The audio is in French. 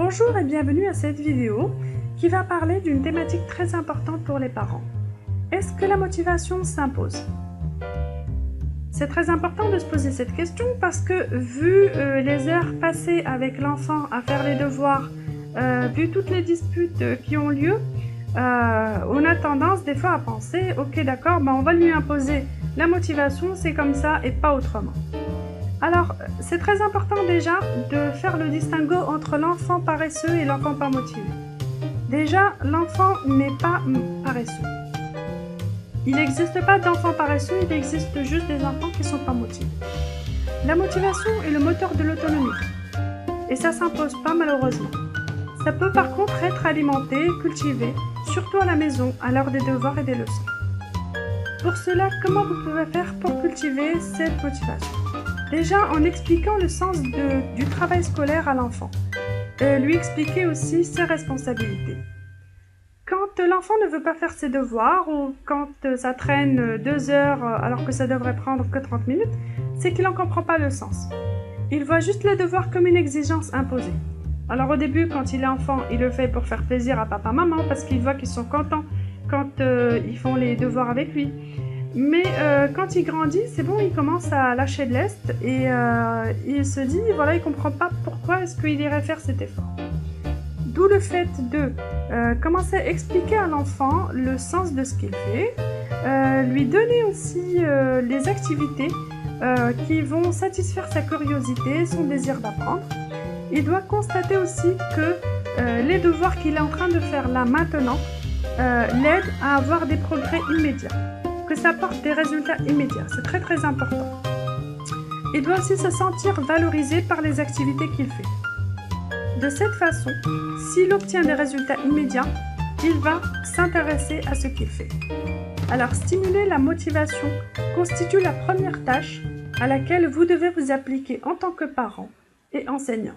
Bonjour et bienvenue à cette vidéo qui va parler d'une thématique très importante pour les parents. Est-ce que la motivation s'impose? C'est très important de se poser cette question parce que vu les heures passées avec l'enfant à faire les devoirs, vu toutes les disputes qui ont lieu, on a tendance des fois à penser « Ok d'accord, on va lui imposer la motivation, c'est comme ça et pas autrement ». Alors, c'est très important déjà de faire le distinguo entre l'enfant paresseux et l'enfant pas motivé. Déjà, l'enfant n'est pas paresseux. Il n'existe pas d'enfants paresseux, il existe juste des enfants qui ne sont pas motivés. La motivation est le moteur de l'autonomie. Et ça ne s'impose pas malheureusement. Ça peut par contre être alimenté, cultivé, surtout à la maison, à l'heure des devoirs et des leçons. Pour cela, comment vous pouvez faire pour cultiver cette motivation? Déjà en expliquant le sens du travail scolaire à l'enfant. Lui expliquer aussi ses responsabilités. Quand l'enfant ne veut pas faire ses devoirs ou quand ça traîne 2 heures alors que ça devrait prendre que 30 minutes, c'est qu'il n'en comprend pas le sens. Il voit juste les devoirs comme une exigence imposée. Alors au début, quand il est enfant, il le fait pour faire plaisir à papa-maman parce qu'il voit qu'ils sont contents quand ils font les devoirs avec lui. Mais quand il grandit, c'est bon, il commence à lâcher de l'est et il se dit, voilà, il ne comprend pas pourquoi est-ce qu'il irait faire cet effort. D'où le fait de commencer à expliquer à l'enfant le sens de ce qu'il fait, lui donner aussi les activités qui vont satisfaire sa curiosité, son désir d'apprendre. Il doit constater aussi que les devoirs qu'il est en train de faire là maintenant l'aident à avoir des progrès immédiats. Que ça apporte des résultats immédiats. C'est très très important. Il doit aussi se sentir valorisé par les activités qu'il fait. De cette façon, s'il obtient des résultats immédiats, il va s'intéresser à ce qu'il fait. Alors, stimuler la motivation constitue la première tâche à laquelle vous devez vous appliquer en tant que parent et enseignant.